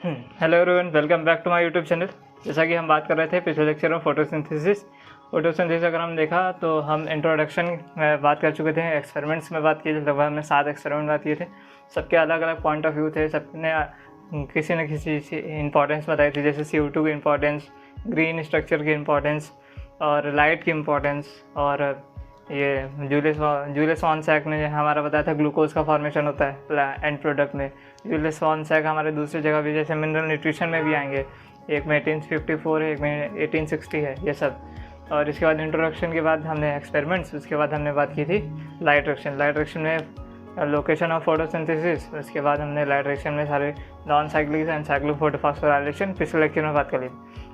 Hello everyone, welcome back to my YouTube channel. जैसा कि हम बात कर रहे थे पिछले लेक्चर में फोटोसिंथेसिस अगर हम देखा तो हम इंट्रोडक्शन में बात कर चुके थे, एक्सपेरिमेंट्स में बात की थी। लगभग हमने 7 एक्सपेरिमेंट बात किए थे। सबके अलग अलग पॉइंट ऑफ व्यू थे, सबने किसी न किसी इंपॉर्टेंस बताई थी, जैसे CO2 की इंपॉर्टेंस, ग्रीन स्ट्रक्चर की इंपॉर्टेंस और लाइट की इंपॉर्टेंस। और ये जूलियस वॉन सैक ने हमारा बताया था ग्लूकोज का फॉर्मेशन होता है एंड प्रोडक्ट में। जूलियस वॉन सैक हमारे दूसरी जगह भी जैसे मिनरल न्यूट्रिशन में भी आएंगे, एक में 1854 है, एक में 1860 है, ये सब। और इसके बाद इंट्रोडक्शन के बाद हमने एक्सपेरिमेंट्स, उसके बाद हमने बात की थी लाइट रिएक्शन में लोकेशन ऑफ फोटोसिंथेसिस। उसके बाद हमने लाइट रिएक्शन में सारे non cyclic and cyclic photophosphorylation पिछले लेक्चर में बात करी।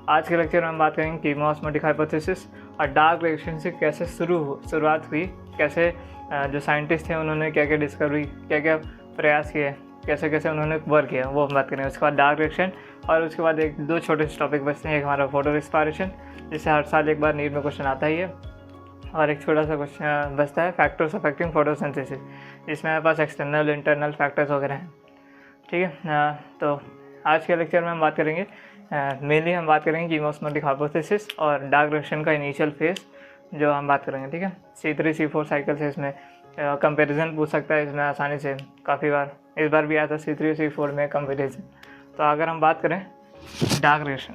आज के लेक्चर में हम बात करेंगे कीमोऑस्मोटिक हाइपोथेसिस और डार्क रिएक्शन से कैसे शुरुआत हुई, कैसे जो साइंटिस्ट थे उन्होंने क्या क्या डिस्कवरी, क्या क्या प्रयास किए, कैसे कैसे उन्होंने वर्क किया, वो हम बात करेंगे। उसके बाद डार्क रिएक्शन और उसके बाद एक दो छोटे से टॉपिक बचते हैं। एक हमारा फोटो रेस्पिरेशन, जिससे हर साल एक बार नीट में क्वेश्चन आता ही है, और एक छोटा सा क्वेश्चन बचता है फैक्टर्स अफेक्टिंग फोटोसिंथेसिस, जिसमें हमारे पास एक्सटर्नल इंटरनल फैक्टर्स वगैरह हैं। ठीक है, तो आज के लेक्चर में हम बात करेंगे, मेनली हम बात करेंगे कीमोऑस्मोटिक हाइपोथेसिस और डार्क रिएक्शन का इनिशियल फेज जो हम बात करेंगे। ठीक है, C3 C4 साइकिल से इसमें कंपैरिजन पूछ सकता है इसमें आसानी से, काफ़ी बार इस बार भी आया था C3 C4 में कंपैरिजन। तो अगर हम बात करें डार्क रिएक्शन,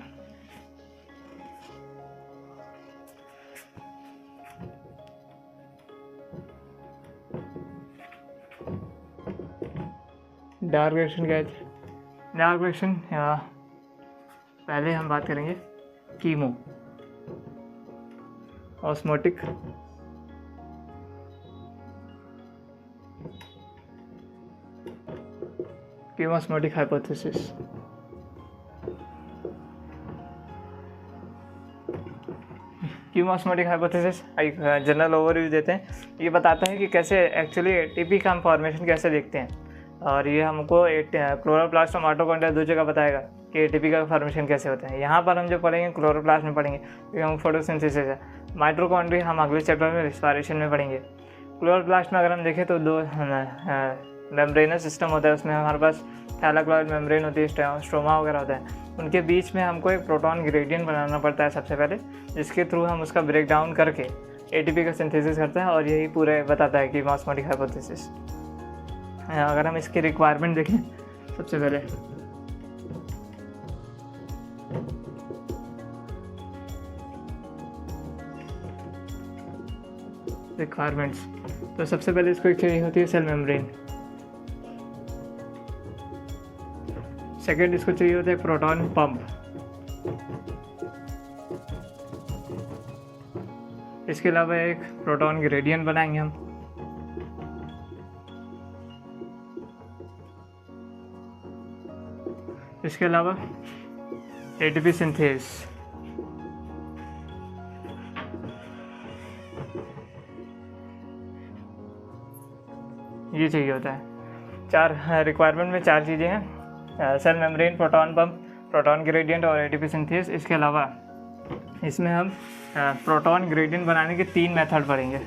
डार्क रिएक्शन क्या है? डार्क रिएक्शन पहले हम बात करेंगे कीमो ऑस्मोटिक कीमोऑस्मोटिक हाइपोथेसिस। कीमोऑस्मोटिक हाइपोथेसिस एक जनरल ओवरव्यू देते हैं। ये बताता है कि कैसे एक्चुअली ATP का हम फॉर्मेशन कैसे देखते हैं, और ये हमको क्लोरोप्लास्ट और माइटोकॉन्ड्रिया दो जगह बताएगा कि ATP का फॉर्मेशन कैसे होता है। यहाँ पर हम जो पढ़ेंगे क्लोरोप्लास्ट में पढ़ेंगे क्योंकि हम फोटोसिंथेसिस है। माइटोकॉन्ड्रिया हम अगले चैप्टर में रेस्पिरेशन में पढ़ेंगे। क्लोरोप्लास्ट में अगर हम देखें तो दो मेम्ब्रेनस सिस्टम होता है, उसमें हमारे पास थैलाक्लॉइड मेम्ब्रेन होती है, स्ट्रोमा वगैरह होता है। उनके बीच में हमको एक प्रोटॉन ग्रेडियंट बनाना पड़ता है सबसे पहले, जिसके थ्रू हम उसका ब्रेक डाउन करके ATP का सिंथेसिस करता है, और यही पूरा बताता है कीमोऑस्मोटिक हाइपोथेसिस। अगर हम इसकी रिक्वायरमेंट देखें सबसे पहले, रिक्वायरमेंट्स, तो सबसे पहले इसको एक चाहिए होती है सेल मेम्ब्रेन। सेकेंड इसको चाहिए होता है प्रोटॉन पंप। इसके अलावा एक प्रोटॉन ग्रेडियंट बनाएंगे हम। इसके अलावा ATP सिंथेस, ये चाहिए होता है। चार रिक्वायरमेंट में 4 चीज़ें हैं, cell membrane, proton pump, proton gradient और ATP सिंथेस। इसके अलावा इसमें हम प्रोटॉन ग्रेडियंट बनाने के 3 मेथड पढ़ेंगे।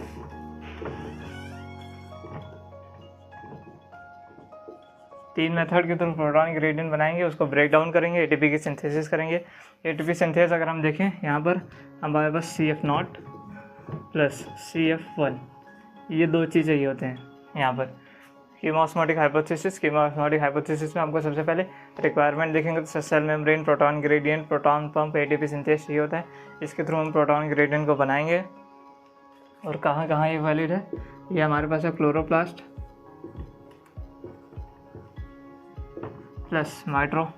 तीन मेथड के थ्रू प्रोटॉन ग्रेडियंट बनाएंगे, उसको ब्रेक डाउन करेंगे, ATP की सिंथेसिस करेंगे। ATP सिंथेसिस अगर हम देखें यहाँ पर हमारे पास CF0 प्लस CF1, ये 2 चीज़ चाहिए होते हैं यहाँ पर। कीमोऑस्मोटिक हाइपोथेसिस में हमको सबसे पहले रिक्वायरमेंट देखेंगे तो cell membrane, proton gradient, proton pump, ATP synthesis चाहिए होता है। इसके थ्रू हम प्रोटॉन ग्रेडियंट को बनाएंगे। और कहाँ कहाँ ये वैलिड है, ये हमारे पास है क्लोरोप्लास्ट प्लस माइटोकॉन्ड्रिया,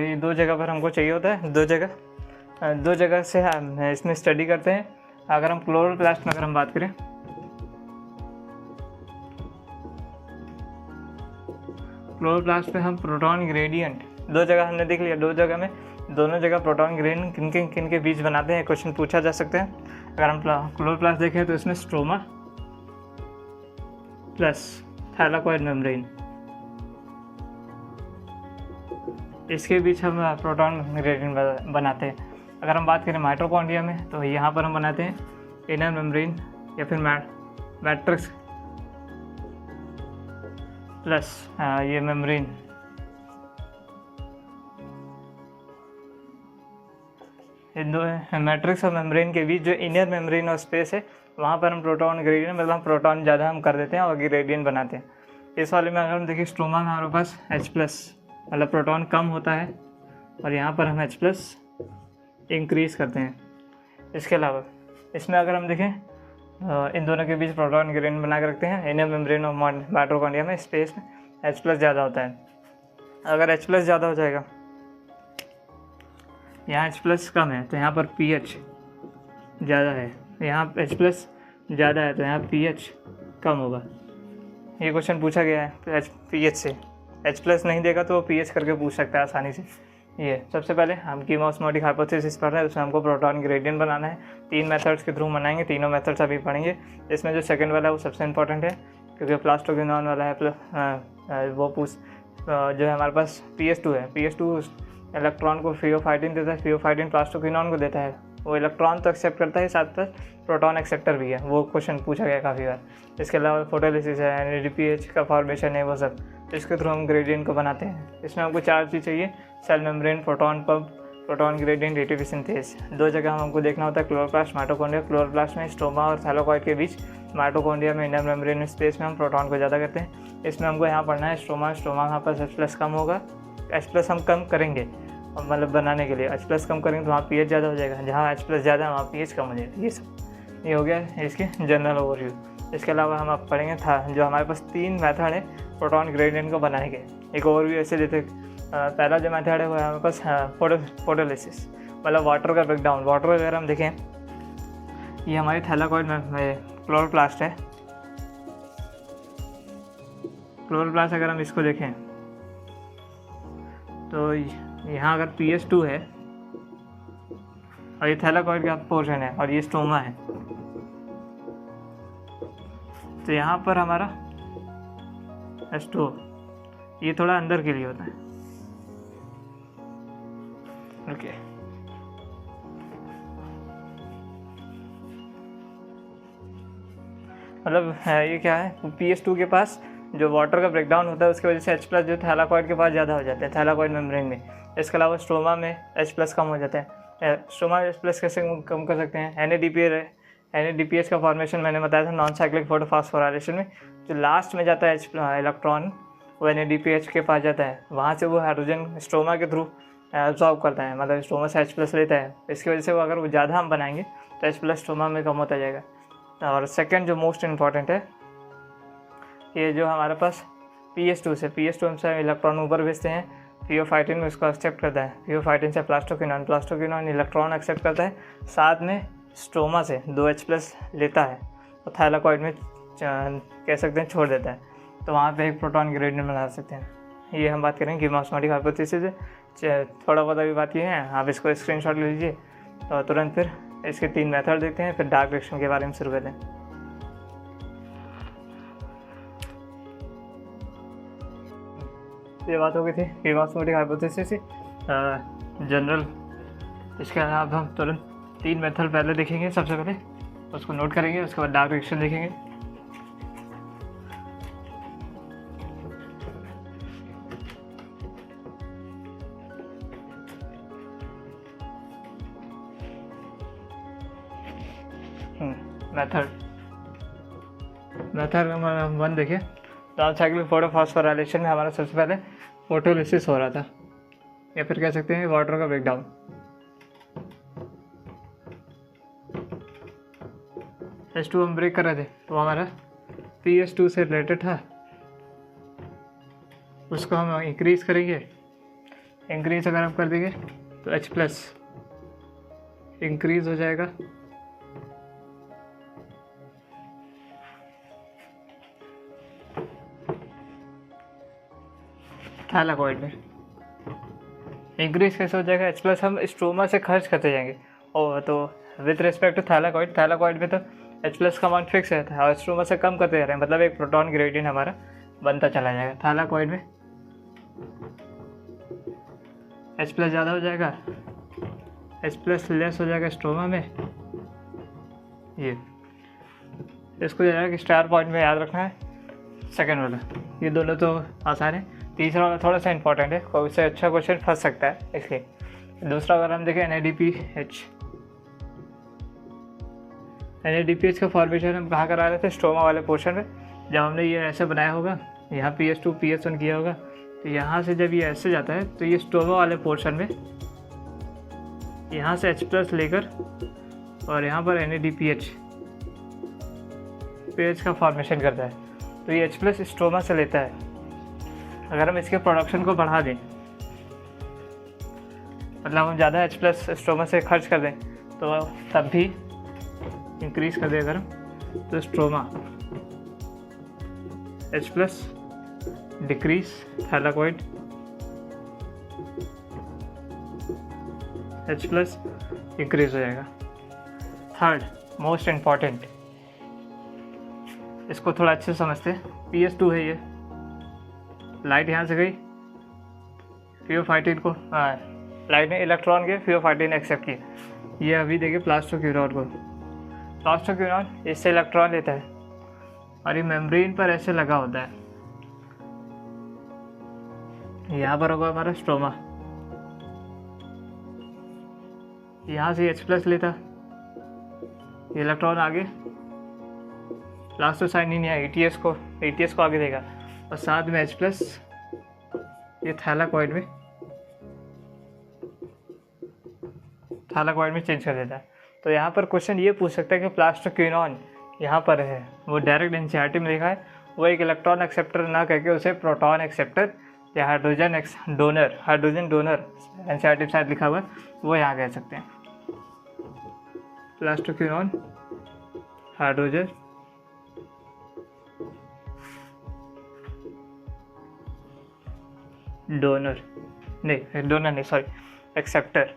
ये 2 जगह पर हमको चाहिए होता है। दो जगह से हम इसमें स्टडी करते हैं। अगर हम क्लोरोप्लास्ट में अगर हम बात करें, क्लोरोप्लास्ट में हम प्रोटॉन ग्रेडियंट 2 जगह हमने देख लिया। 2 जगह में दोनों जगह प्रोटॉन ग्रेडियंट किन के बीच बनाते हैं, क्वेश्चन पूछा जा सकते हैं। अगर हम क्लोरोप्लास्ट देखें तो इसमें स्ट्रोमा प्लस थैलाकॉइड मेम्ब्रेन, इसके बीच हम प्रोटॉन ग्रेडियंट बनाते हैं। अगर हम बात करें माइटोकॉन्ड्रिया में तो यहाँ पर हम बनाते हैं इनर मेम्ब्रेन या फिर मैट्रिक्स प्लस ये मेम्ब्रेन, इन दो मैट्रिक्स और मेम्ब्रेन के बीच जो इनर मेम्ब्रेन और स्पेस है वहाँ पर हम प्रोटॉन ग्रेडियंट, मतलब हम प्रोटॉन ज़्यादा हम कर देते हैं और ग्रेडियंट बनाते हैं। इस वाले में अगर हम देखिए स्ट्रोमा में हमारे पास H+, मतलब प्रोटॉन कम होता है और यहाँ पर हम H+ इंक्रीज़ करते हैं। इसके अलावा इसमें अगर हम देखें इन दोनों के बीच प्रोटॉन ग्रेडियंट बना के रखते हैं। इनर मेम्ब्रेन और माइटोकॉन्ड्रिया में स्पेस में H+ ज़्यादा होता है। अगर H+ ज़्यादा हो जाएगा, यहाँ H+ कम है तो यहाँ पर pH ज़्यादा है, यहाँ H+ ज़्यादा है तो यहाँ pH कम होगा। ये क्वेश्चन पूछा गया है pH से। H+ नहीं देगा तो वो pH करके पूछ सकता है आसानी से। ये सबसे पहले हम कीमा ऑस्मोटिक हाइपोथेसिस पढ़ रहे हैं, उसमें हमको प्रोटॉन ग्रेडियंट बनाना है। 3 मेथड्स के थ्रू बनाएंगे, तीनों मेथड्स अभी पढ़ेंगे। इसमें जो सेकंड वाला है वो सबसे इंपॉर्टेंट है, क्योंकि प्लास्टोक्विनोन वाला है वो जो है हमारे पास pH2 है। pH2 इलेक्ट्रॉन को फियोफाइटिन देता है, फियोफाइटिन प्लास्टोक्विनोन को देता है। वो इलेक्ट्रॉन तो एक्सेप्ट करता है, साथ साथ प्रोटॉन एक्सेप्टर भी है। वो क्वेश्चन पूछा गया काफ़ी बार। इसके अलावा फोटोलिसिस है, NADPH का फॉर्मेशन है, वो सब इसके थ्रू हम ग्रेडियंट को बनाते हैं। इसमें हमको 4 चीज़ चाहिए: cell membrane, proton pump, proton gradient, ATP synthase. 2 जगह हमको देखना होता है, क्लोरोप्लास्ट, माइटोकॉन्ड्रिया। क्लोरोप्लास्ट में स्ट्रोमा और थैलाकॉइड के बीच, माइटोकॉन्ड्रिया में इनर मेम्ब्रेन में स्पेस में हम प्रोटॉन को ज़्यादा करते हैं। इसमें हमको यहाँ पढ़ना है स्ट्रोमा यहाँ पर H+ कम होगा। H+ हम कम करेंगे मतलब बनाने के लिए H+ कम करेंगे तो वहाँ pH ज़्यादा हो जाएगा, जहाँ H+ ज़्यादा है वहाँ pH कम हो जाएगा। ये हो गया इसके जनरल ओवरव्यू। इसके अलावा हम अब पढ़ेंगे जो हमारे पास 3 मेथड है प्रोटॉन ग्रेडियंट को बनाने के। एक ओवरव्यू ऐसे देते, पहला जो मेथड है वो है हमारे पास फोटोलिसिस, मतलब वाटर का ब्रेकडाउन। वाटर अगर हम देखें, ये हमारी थैलाकॉइड में क्लोरोप्लास्ट है। क्लोरोप्लास्ट अगर हम इसको देखें तो यहाँ अगर pH2 है और ये थैलाकॉइड का पोर्शन है और ये स्ट्रोमा है, तो यहाँ पर हमारा H2 ये थोड़ा अंदर के लिए होता है। ओके, मतलब ये क्या है, pH2 के पास जो वाटर का ब्रेकडाउन होता है उसकी वजह से H+ जो थैलाकॉइड के पास ज़्यादा हो जाते हैं, थैलाकॉइड मेम्ब्रेन में। इसके अलावा स्ट्रोमा में H+ कम हो जाता है। स्ट्रोमा में H+ कैसे कम कर सकते हैं? NADPH का फॉर्मेशन मैंने बताया था नॉन साइक्लिक फोटोफॉस्फोराइलेशन में। जो लास्ट में जाता है इलेक्ट्रॉन, वो NADPH के पास जाता है, वहाँ से वो हाइड्रोजन स्ट्रोमा के थ्रू एब्जॉर्ब करता है, मतलब स्ट्रोमा से H+ लेता है। इसकी वजह से वो अगर वो ज़्यादा हम बनाएंगे तो H+ स्ट्रोमा में कम होता जाएगा। और सेकेंड जो मोस्ट इम्पॉर्टेंट है, ये जो हमारे पास pH2 से इलेक्ट्रॉन ऊपर भेजते हैं, फियोफाइटिन में उसको एक्सेप्ट करता है। फियोफाइटिन से प्लास्टोक्विनोन इलेक्ट्रॉन एक्सेप्ट करता है, साथ में स्ट्रोमा से 2 H+ लेता है और थैलाकॉइड में कह सकते हैं छोड़ देता है। तो वहाँ पे एक प्रोटॉन ग्रेडियंट बना सकते हैं। ये हम बात करेंगे कीमा ऑस्मोटिक हाइपोथेसिस से। थोड़ा बहुत अभी बात किए हैं, आप इसको स्क्रीनशॉट ले लीजिए और तुरंत फिर इसके 3 मेथड देखते हैं, फिर डार्क रिएक्शन के बारे में शुरू करते हैं। ये बात हो गई थी कीमा ऑस्मोटिक हाइपोथेसिस से जनरल। इसके अलावा हम तुरंत 3 मेथड पहले देखेंगे, सबसे पहले उसको नोट करेंगे, उसके बाद डार्क रिएक्शन देखेंगे। मेथड हमारा 1 देखिए, नॉन साइक्लिक फोटोफॉस्फोराइलेशन में हमारा सबसे पहले फोटोलिसिस हो रहा था, या फिर कह सकते हैं वाटर का ब्रेकडाउन। H2 हम ब्रेक कर रहे थे तो हमारा pH2 से रिलेटेड था, उसको हम इंक्रीज़ करेंगे। इंक्रीज़ अगर हम कर देंगे तो H+ इंक्रीज़ हो जाएगा। थैलाकॉइड में इंक्रीज कैसे हो जाएगा? H+ हम स्ट्रोमा से खर्च करते जाएंगे, और तो विद रिस्पेक्ट टू थैलाकॉइड में तो H+ का अमाउंट फिक्स है और स्ट्रोमा से कम करते जा रहे हैं, मतलब एक प्रोटॉन ग्रेडियंट हमारा बनता चला जाएगा। थैलाकॉइड में H+ ज़्यादा हो जाएगा, H+ लेस हो जाएगा स्ट्रोमा में। ये इसको जो है कि स्टार पॉइंट में याद रखना है, सेकेंड वाला, ये दोनों तो आसान है। तीसरा वाला थोड़ा सा इंपॉर्टेंट है, कोई से अच्छा क्वेश्चन फंस सकता है इसलिए। दूसरा अगर हम देखें NADPH, NADPH का फॉर्मेशन हम कहाँ करा रहे थे, स्ट्रोमा वाले पोर्शन में। जब हमने ये ऐसे बनाया होगा, यहाँ PS2 PS1 किया होगा, तो यहाँ से जब ये ऐसे जाता है तो ये स्ट्रोमा वाले पोर्शन में यहाँ से H+ लेकर और यहाँ पर NADPH पेज का फॉर्मेशन करता है। तो ये H+ स्ट्रोमा से लेता है। अगर हम इसके प्रोडक्शन को बढ़ा दें, मतलब हम ज़्यादा H+ स्ट्रोमा से खर्च कर दें, तो तब भी इंक्रीज कर दें अगर हम, तो stroma H+ decrease thylakoid H+ increase हो जाएगा। थर्ड मोस्ट इम्पॉर्टेंट, इसको थोड़ा अच्छे से समझते हैं। PS2 है ये, लाइट यहाँ से गई, CO5 को लाइट ने इलेक्ट्रॉन के CO5 एक्सेप्ट किया। ये अभी देखिए प्लास्टोक्यूरॉन को, प्लास्टोक्यूरॉन इससे इलेक्ट्रॉन लेता है और ये मेम्ब्रेन पर ऐसे लगा होता है। यहाँ पर होगा हमारा स्ट्रोमा, यहाँ से H+ लेता, ये इलेक्ट्रॉन आगे प्लास्टोसाइन नहीं है, ATS को आगे देगा और साथ में H+ ये थैलाकॉइड में चेंज कर देता है। तो यहाँ पर क्वेश्चन ये पूछ सकता है कि प्लास्टोक्यूरॉन यहाँ पर है, वो डायरेक्ट NCERT में लिखा है, वो एक इलेक्ट्रॉन एक्सेप्टर ना करके उसे प्रोटॉन एक्सेप्टर या हाइड्रोजन डोनर NCERT में शायद लिखा हुआ है, वो यहाँ कह सकते हैं। प्लास्टोक्यूरॉन हाइड्रोजन एक्सेप्टर।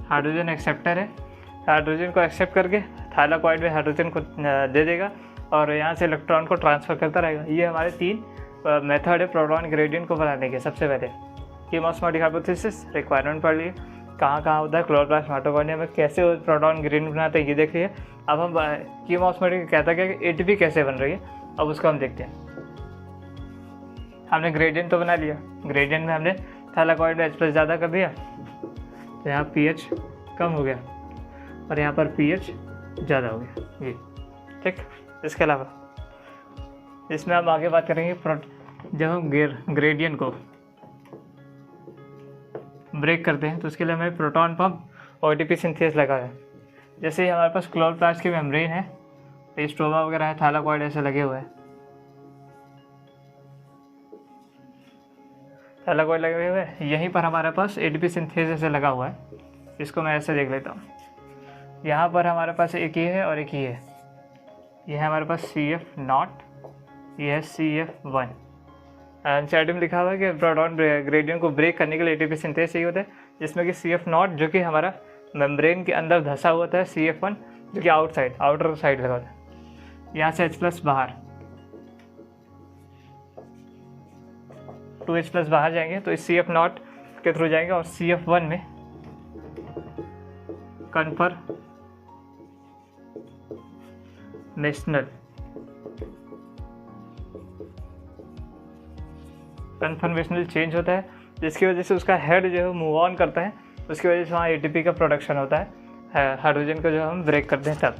हाइड्रोजन एक्सेप्टर है, हाइड्रोजन को एक्सेप्ट करके थैलाकॉइड में हाइड्रोजन को दे देगा और यहाँ से इलेक्ट्रॉन को ट्रांसफ़र करता रहेगा। ये हमारे 3 मेथड है प्रोटॉन ग्रेडियंट को बनाने के। सबसे पहले कीमोस्मोटिक हाइपोथेसिस, रिक्वायरमेंट पढ़ लिए, कहाँ होता है क्लोरोप्लास्ट माइटोकॉन्ड्रिया में, कैसे वो प्रोटॉन ग्रेडियंट बनाते हैं ये देख लिए। अब हम कीमोस्मोटिक कहता है कि ATP कैसे बन रही है, अब उसको हम देखते हैं। हमने ग्रेडियंट तो बना लिया, ग्रेडियंट में हमने थैलाकॉइड में H+ ज़्यादा कर दिया, तो यहाँ pH कम हो गया और यहाँ पर pH ज़्यादा हो गया, ये ठीक। इसके अलावा इसमें हम आगे बात करेंगे जब हम ग्रेडियंट को ब्रेक करते हैं तो उसके लिए हमें प्रोटॉन पंप और ATP सिंथेस लगा है। जैसे ही हमारे पास क्लोरोप्लास्ट की मेम्ब्रेन है, तो स्ट्रोमा वगैरह है, थैलाकॉइड ऐसे लगे हुए हैं, थैलाकॉइड लगे हुए हैं, यहीं पर हमारे पास ATP सिंथेस ऐसे लगा हुआ है। इसको मैं ऐसे देख लेता हूँ, यहाँ पर हमारे पास एक ये है और एक ये है, ये है हमारे पास CF0, ये है CF1। NCERT में लिखा हुआ है कि प्रोटॉन ग्रेडियंट को ब्रेक करने के लिए ATP सिंथेस चाहिए होता है, जिसमें कि CF0 जो कि हमारा मेम्ब्रेन के अंदर धंसा हुआ था, CF1 जो कि आउटर साइड लगा होता है। यहाँ से H+ बाहर, 2H+ बाहर जाएंगे तो इस CF0 के थ्रू जाएंगे और CF1 में कन्फर्मेशनल चेंज होता है, जिसकी वजह से उसका हेड जो है मूव ऑन करता है, उसकी वजह से वहाँ ATP का प्रोडक्शन होता है, हाइड्रोजन को जो हम ब्रेक करते हैं तब।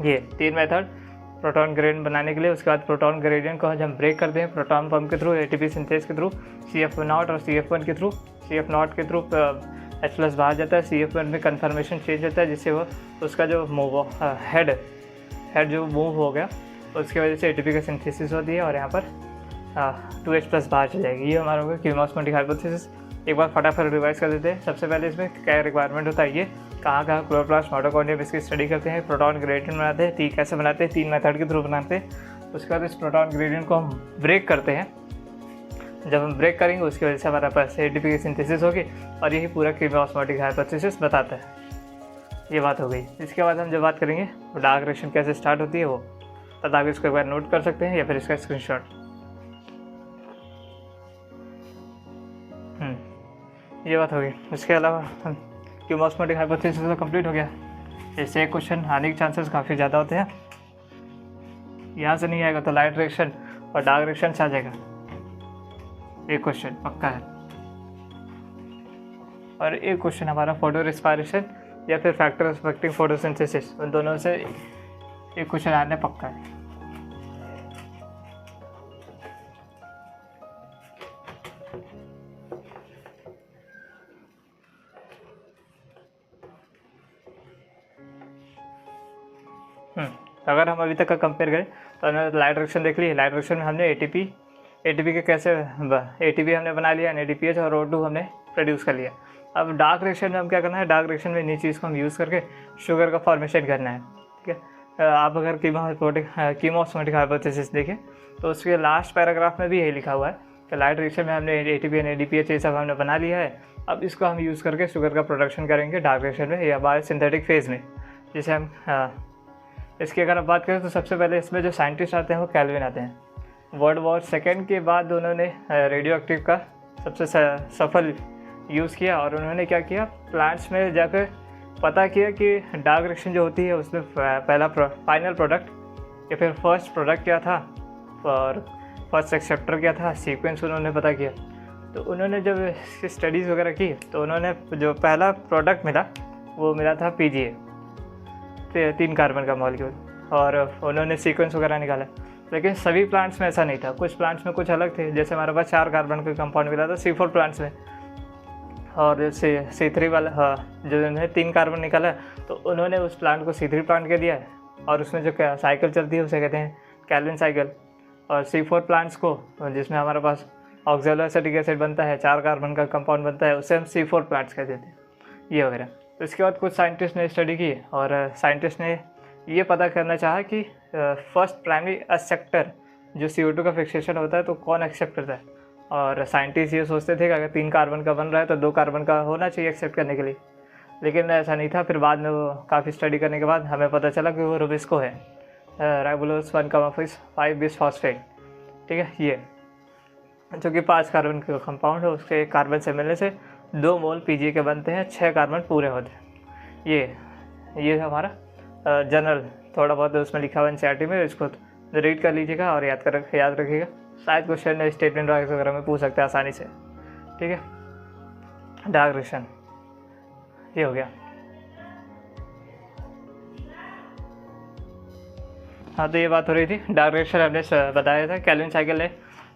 ये 3 मेथड प्रोटॉन ग्रेडियंट बनाने के लिए। उसके बाद प्रोटॉन ग्रेडियंट को हम ब्रेक करते हैं प्रोटॉन पंप के थ्रू, ATP सिंथेस के थ्रू, CF0 और CF1 के थ्रू। CF0 के थ्रू H+ बाहर जाता है, CF1 में कन्फर्मेशन चेंज होता है, जिससे वो उसका जो हेड जो मूव हो गया, उसकी वजह से ATP का सिंथेसिस होती है और यहाँ पर 2H+ बाहर चल जाएगी। ये हमारा होगा कीमोस्मोटिक हाइपोथेसिस। एक बार फटाफट रिवाइज कर देते हैं। सबसे पहले इसमें क्या रिक्वायरमेंट होता है, ये कहाँ क्लोरोप्लास्ट माइटोकॉन्ड्रिया इसकी स्टडी करते हैं, प्रोटॉन ग्रेडियंट बनाते हैं, कैसे बनाते हैं, 3 मेथड के थ्रू बनाते हैं। उसके बाद इस प्रोटॉन ग्रेडियंट को हम ब्रेक करते हैं। जब हम ब्रेक करेंगे उसकी वजह से हमारे पास ATP की सिंथेसिस होगी और यही पूरा कीमोस्मोटिक हाइपोथेसिस बताता है। ये बात हो गई। इसके बाद हम जब बात करेंगे तो डार्क रिएक्शन कैसे स्टार्ट होती है वो, तब आप इसको एक बार नोट कर सकते हैं या फिर इसका स्क्रीनशॉट। ये बात हो गई। इसके अलावा क्यूमोस्मोटिक हाइपोथेसिस तो कंप्लीट हो गया। इससे एक क्वेश्चन आने के चांसेस काफ़ी ज़्यादा होते हैं। यहाँ से नहीं आएगा तो लाइट डायरेक्शन और डार्क डायरेक्शन से आ जाएगा, एक क्वेश्चन पक्का है। और एक क्वेश्चन हमारा फोटो रेस्पिरेशन या फिर फैक्टर अफेक्टिंग फोटोसिंथेसिस, उन दोनों से एक क्वेश्चन आने पक्का है। अगर हम अभी तक का कंपेयर करें तो हमने लाइट डायरेक्शन देख ली। लाइट डायरेक्शन में हमने एटीपी के कैसे एटीपी हमने बना लिया, NADPH और O2 हमने प्रोड्यूस कर लिया। अब डार्क डायरेक्शन में हम क्या करना है, डार्क डायरेक्शन में इन्हीं चीज़ को हम यूज़ करके शुगर का फॉर्मेशन करना है। ठीक है, आप अगर कीमोस्मोटिक हाइपोथेसिस देखें तो उसके लास्ट पैराग्राफ में भी यही लिखा हुआ है कि लाइट डायरेक्शन में हमने एटीपी NADPH ये सब हमने बना लिया है। अब इसको हम यूज़ करके शुगर का प्रोडक्शन करेंगे डार्क डायरेक्शन में या बायोसिंथेटिक फेज़ में, जिसे हम इसकी अगर आप बात करें तो सबसे पहले इसमें जो साइंटिस्ट आते हैं वो कैल्विन आते हैं। वर्ल्ड वॉर सेकेंड के बाद उन्होंने रेडियो एक्टिव का सबसे सफल यूज़ किया और उन्होंने क्या किया, प्लांट्स में जाकर पता किया कि डार्क डायरेक्शन जो होती है उसमें पहला फाइनल प्रोडक्ट या फिर फर्स्ट प्रोडक्ट क्या था और फर्स्ट एक्सेप्टर क्या था, सीक्वेंस उन्होंने पता किया। तो उन्होंने जब इसकी स्टडीज़ वगैरह की तो उन्होंने जो पहला प्रोडक्ट मिला वो मिला था PGA, 3 कार्बन का मॉलिक्यूल, और उन्होंने सीक्वेंस वगैरह निकाला। लेकिन सभी प्लांट्स में ऐसा नहीं था, कुछ प्लांट्स में कुछ अलग थे। जैसे हमारे पास 4 कार्बन का कंपाउंड मिला था C4 प्लांट्स में, और C3 वाला जो उन्होंने 3 कार्बन निकाला तो उन्होंने उस प्लांट को C3 प्लांट के दिया है, और उसमें जो साइकिल चलती है उसे कहते हैं कैल्विन साइकिल। और C4 प्लांट्स को, जिसमें हमारे पास ऑक्सैलोएसिटिक एसिड बनता है, 4 कार्बन का कंपाउंड बनता है, उसे हम C4 प्लांट्स कहते हैं, ये वगैरह। तो इसके बाद कुछ साइंटिस्ट ने स्टडी की और साइंटिस्ट ने ये पता करना चाहा कि फर्स्ट प्राइमरी एक्सेप्टर जो CO2 का फिक्सेशन होता है तो कौन एक्सेप्ट करता है। और साइंटिस्ट ये सोचते थे कि अगर 3 कार्बन का बन रहा है तो 2 कार्बन का होना चाहिए एक्सेप्ट करने के लिए, लेकिन ऐसा नहीं था। फिर बाद में वो काफ़ी स्टडी करने के बाद हमें पता चला कि वो रुबिस्को है, राइबोलोस 1,5 बिसफॉस्फेट। ठीक है, ये जो कि 5 कार्बन का कंपाउंड है, उसके कार्बन से मिलने से 2 मोल PGA के बनते हैं, 6 कार्बन पूरे होते हैं। ये हमारा जनरल थोड़ा बहुत उसमें लिखा हुआ NCERT में, इसको रीड कर लीजिएगा और याद रखिएगा। शायद क्वेश्चन स्टेटमेंट वगैरह में पूछ सकते हैं आसानी से। ठीक है, डार्क डायरेक्शन ये हो गया। हाँ, तो ये बात हो रही थी डार्क डायरेक्शन, हमने बताया था कैल्विन साइकिल ने,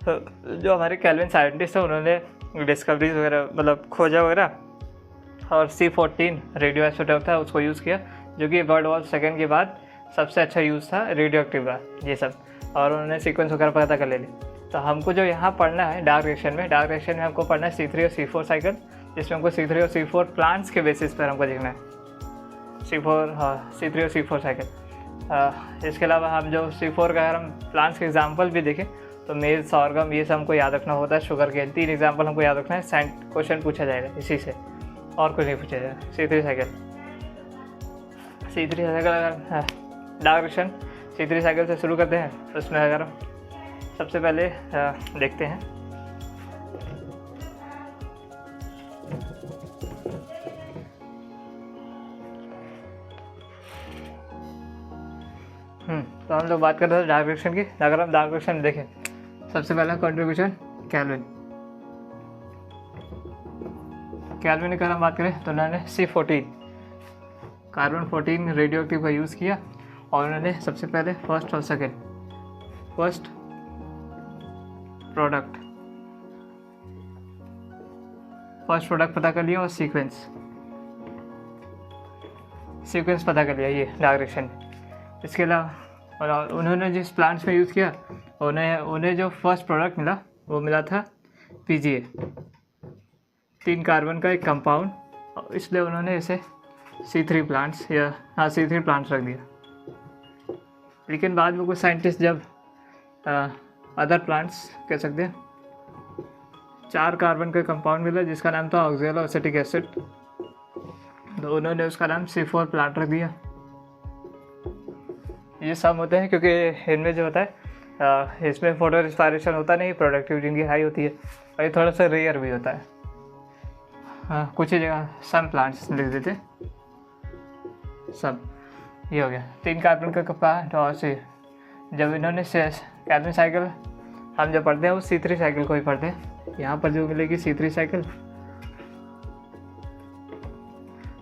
जो हमारे कैल्विन साइंटिस्ट हैं उन्होंने डिस्कवरीज वगैरह मतलब खोजा वगैरह, और C14 रेडियो आइसोटोप था उसको यूज़ किया, जो कि वर्ल्ड वॉर सेकेंड के बाद सबसे अच्छा यूज़ था रेडियो एक्टिव का ये सब, और उन्होंने सीक्वेंस वगैरह पता कर ले ली। तो हमको जो यहाँ पढ़ना है डार्क डायरेक्शन में हमको पढ़ना है C3 और C4 साइकिल, जिसमें हमको C3 और C4 प्लांट्स के बेसिस पर हमको देखना है C3 और C4 साइकिल। इसके अलावा हम जो C4 का अगर हम प्लांट्स के एग्जाम्पल भी देखें तो मेज, सॉर्गम, ये सब हमको याद रखना होता है। शुगर के 3 एग्जाम्पल हमको याद रखना है, क्वेश्चन पूछा जाएगा इसी से, और कुछ नहीं पूछा जाएगा। C3 साइकिल अगर डार्क डायरेक्शन C3 साइकिल से शुरू करते हैं तो उसमें अगर सबसे पहले देखते हैं तो हम लोग बात कर रहे हैं डार्क डायरेक्शन की। अगर हम डार्क डायरेक्शन देखें, सबसे पहला कंट्रीब्यूशन कैल्विन की अगर हम बात करें तो उन्होंने C14 कार्बन 14 रेडियो एक्टिव का यूज़ किया, और उन्होंने सबसे पहले फर्स्ट और सेकेंड फर्स्ट प्रोडक्ट पता कर लिया और सीक्वेंस पता कर लिया, ये डार्क डायरेक्शन। इसके अलावा उन्होंने जिस प्लांट्स में यूज़ किया उन्हें जो फर्स्ट प्रोडक्ट मिला वो मिला था PGA, 3 कार्बन का एक कंपाउंड, इसलिए उन्होंने इसे C3 प्लांट्स C3 प्लांट्स रख दिया। लेकिन बाद में कुछ साइंटिस्ट जब अदर प्लांट्स कह सकते हैं 4 कार्बन का कंपाउंड मिला जिसका नाम था ऑक्सैलोएसिटिक एसिड, तो उन्होंने उसका नाम C4 प्लांट रख दिया। ये सब होते हैं क्योंकि इनमें जो होता है इसमें फोटो रेस्पिरेशन होता नहीं, प्रोडक्टिविटी इनकी हाई होती है, और ये थोड़ा सा रेयर भी होता है। कुछ ही जगह सम प्लांट्स लिख देते, सब। ये हो गया 3 कार्बन का प्लांट। और से जब इन्होंने कैल्विन साइकिल हम जब पढ़ते हैं वो C3 साइकिल को ही पढ़ते हैं। यहाँ पर जो मिलेगी C3 साइकिल,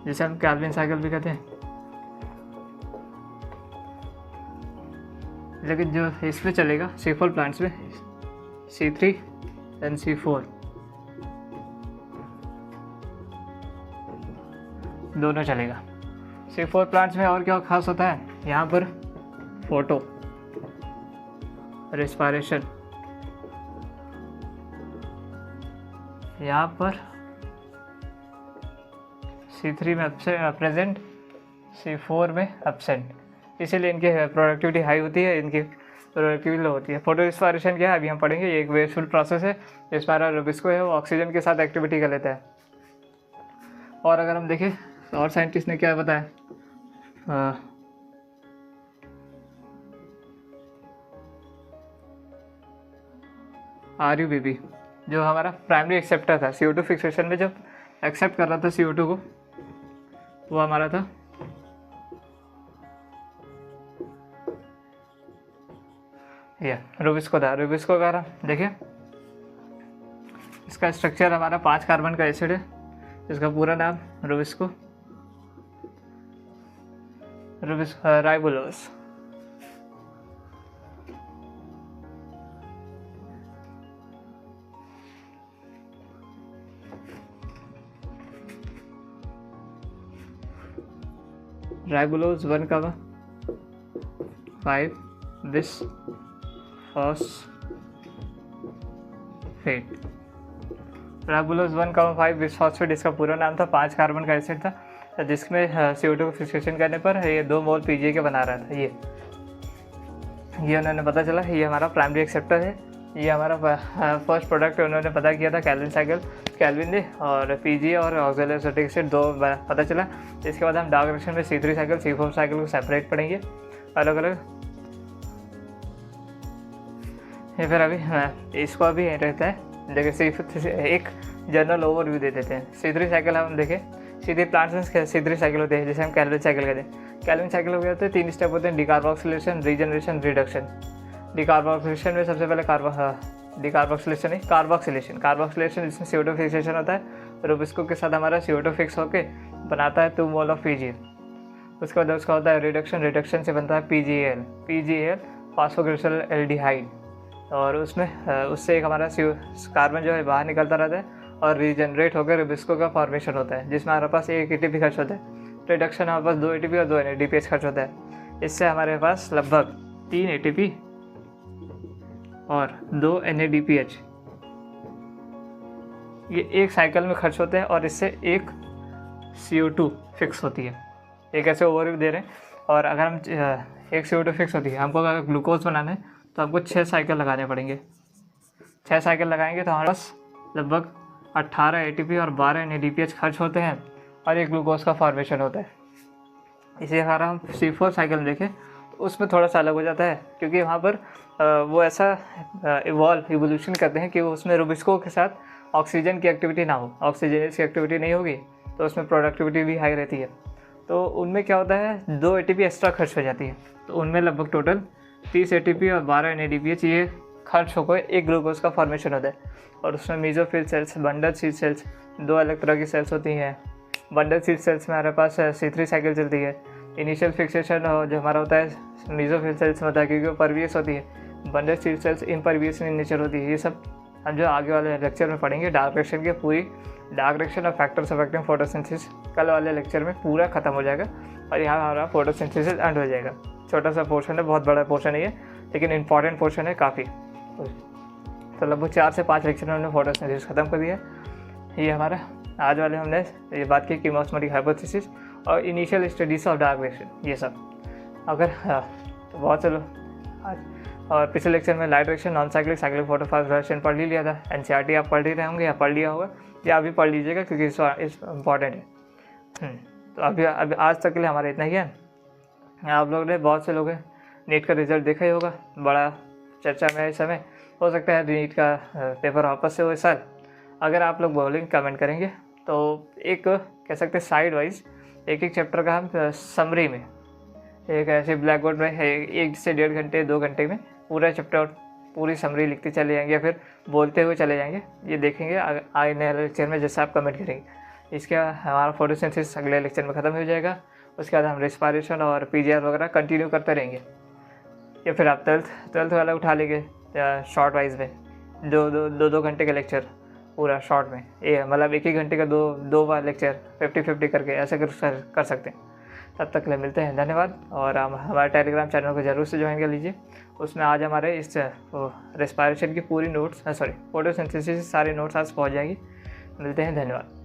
जिसे हम कैल्विन साइकिल भी कहते हैं, लेकिन जो इसमें चलेगा C4 प्लांट्स में C3 एंड C4 दोनों चलेगा। C4 प्लांट्स में और क्या खास होता है, यहाँ पर फोटो रेस्पिरेशन, यहाँ पर C3 में प्रेजेंट, C4 में एब्सेंट, इसीलिए इनकी प्रोडक्टिविटी हाई होती है, इनकी प्रोडक्टिविटी लो होती है। फोटो रेस्पिरेशन क्या है अभी हम पढ़ेंगे। ये एक वेस्टफुल प्रोसेस है। रेस्पिरा रुबिस्को है, वो ऑक्सीजन के साथ एक्टिविटी कर लेता है। और अगर हम देखें और साइंटिस्ट ने क्या बताया, RUBB जो हमारा प्राइमरी एक्सेप्टर था CO2 फिक्सेशन में, जब एक्सेप्ट कर रहा था CO2 को, वो हमारा था ये रुबिस्को था। रुबिस्को का देखिए, इसका स्ट्रक्चर हमारा 5 कार्बन का एसिड है, इसका पूरा नाम Rubisco ribulose. Ribulose 1,5 bisphosphate. Ribulose 1,5 bisphosphate इसका पूरा नाम था। 5 कार्बन का एसिड था, जिसमें CO2 को फिक्सेशन करने पर ये 2 मोल PGA के बना रहा था। ये उन्होंने पता चला, ये हमारा प्राइमरी एक्सेप्टर है। ये हमारा फर्स्ट प्रोडक्ट उन्होंने पता किया था कैल्विन साइकिल, कैल्विन ने, और PGA और ऑक्सैलोएसिटिक एसिड 2 पता चला। इसके बाद हम डार्क रिएक्शन में C3 साइकिल C4 साइकिल को सेपरेट पढ़ेंगे अलग अलग। ये फिर अभी इसको अभी रहता है, देखिए सिर्फ एक जनरल ओवरव्यू दे देते हैं। C3 साइकिल हम देखें, C3 प्लांट्स में C3 साइकिल होते हैं, जैसे हम कैल्विन साइकिल कहते हैं। कैल्विन साइकिल हो गया होते हैं 3 स्टेप होते हैं, डिकार्बोक्सिलेशन, रीजनरेशन, रिडक्शन। डिकार्बोक्सिलेशन में सबसे पहले कार्बोक्सिलेशन जिसमें CO2 फिक्सेशन होता है। रुबिस्को के साथ हमारा CO2 फिक्स होके बनाता है 2 मोल ऑफ PGA। उसके बाद उसका होता है रिडक्शन से बनता है PGAL फॉस्फोग्लिसरॉल एल्डिहाइड, और उससे एक हमारा कार्बन जो है बाहर निकलता रहता है और रीजनरेट होकर रुबिस्को का फॉर्मेशन होता है, जिसमें हमारे पास 1 ATP खर्च होता है। रिडक्शन हमारे पास 2 ATP और 2 NADPH खर्च होता है। इससे हमारे पास लगभग 3 ATP और 2 NADPH ये एक साइकिल में खर्च होते हैं, और इससे एक CO2 फिक्स होती है। एक ऐसे ओवरव्यू दे रहे हैं। और अगर हम एक CO2 फिक्स होती है, हमको अगर ग्लूकोज बनाना है तो हमको 6 साइकिल लगाने पड़ेंगे। 6 साइकिल लगाएंगे तो हमारे पास लगभग 18 ATP और 12 NADPH खर्च होते हैं, और एक ग्लूकोज का फॉर्मेशन होता है। इसी अगर हम C4 साइकिल देखें तो उसमें थोड़ा सा अलग हो जाता है, क्योंकि वहाँ पर वो ऐसा इवोल्यूशन करते हैं कि वो उसमें रुबिस्को के साथ ऑक्सीजन की एक्टिविटी ना हो, ऑक्सीजन की एक्टिविटी नहीं होगी तो उसमें प्रोडक्टिविटी भी हाई रहती है। तो उनमें क्या होता है, 2 ATP एक्स्ट्रा खर्च हो जाती है। तो उनमें लगभग टोटल 30 ATP और 12 NADPH ये खर्च होकर एक ग्लूकोज का फॉर्मेशन होता है। और उसमें mesophyll cells, bundle sheath cells, 2 अलग तरह की सेल्स होती हैं। बंडल सीड सेल्स में हमारे पास C3 साइकिल चलती है। इनिशियल फिक्सेशन जो हमारा होता है मीजोफिल सेल्स में होता है, क्योंकि वो परवियस होती है। Bundle sheath cells impervious in nature होती है। ये सब हम जो आगे वाले लेक्चर में पढ़ेंगे, डार्क रिएक्शन की पूरी डार्क रिएक्शन और फैक्टर्स अफेक्टिंग फोटोसिंथेसिस कल वाले लेक्चर में पूरा खत्म हो जाएगा, और यहाँ हमारा फोटोसिंथेसिस एंड हो जाएगा। छोटा सा पोर्शन है, बहुत बड़ा पोर्शन है ये, लेकिन इंपॉर्टेंट पोर्शन है काफ़ी। तो लगभग 4 से 5 लेक्चर में हमने फोटोसिंथेसिस खत्म कर दिया। ये हमारा आज वाले हमने ये बात की कि ऑस्मोटिक हाइपोथेसिस और initial studies of dark reaction, ये सब अगर तो बहुत चलो आज। और पिछले लेक्चर में light reaction, non cyclic, cyclic फोटोफास्ट रिएक्शन पढ़ लिया था। NCERT आप पढ़ ही रहे होंगे या पढ़ लिया होगा, या अभी पढ़ लीजिएगा क्योंकि इस इम्पॉर्टेंट है। तो अभी आज तक के लिए हमारा इतना ही है। आप लोग ने बहुत से लोग हैं नीट का रिजल्ट देखा ही होगा, बड़ा चर्चा में है इस समय। हो सकता है नीट का पेपर वापस से हो इस साल। अगर आप लोग बोलेंगे, कमेंट करेंगे तो एक कह सकते हैं साइड वाइज एक एक चैप्टर का हम समरी में एक ऐसे ब्लैक बोर्ड में 1 से 1.5 घंटे 2 घंटे में पूरा चैप्टर पूरी समरी लिखते चले जाएंगे या फिर बोलते हुए चले जाएंगे। ये देखेंगे आने वाले लेक्चर में जैसे आप कमेंट करेंगे। इसके हमारा फोटोसिंथेसिस अगले लेक्चर में ख़त्म हो जाएगा। उसके बाद हम रेस्पिरेशन और पीजीआर वगैरह कंटिन्यू करते रहेंगे, या फिर आप ट्वेल्थ वाला उठा लेंगे शॉर्ट वाइज में 2 घंटे का लेक्चर पूरा शॉर्ट में, ये मतलब 1 घंटे का दो बार लेक्चर 50-50 करके ऐसे कर सकते हैं। तब तक के लिए मिलते हैं, धन्यवाद। और हमारे टेलीग्राम चैनल को ज़रूर से ज्वाइन कर लीजिए। उसमें आज हमारे इस रेस्पिरेशन की पूरी नोट्स फोटोसिंथेसिस सारी नोट्स आज पहुँच जाएंगी। मिलते हैं, धन्यवाद।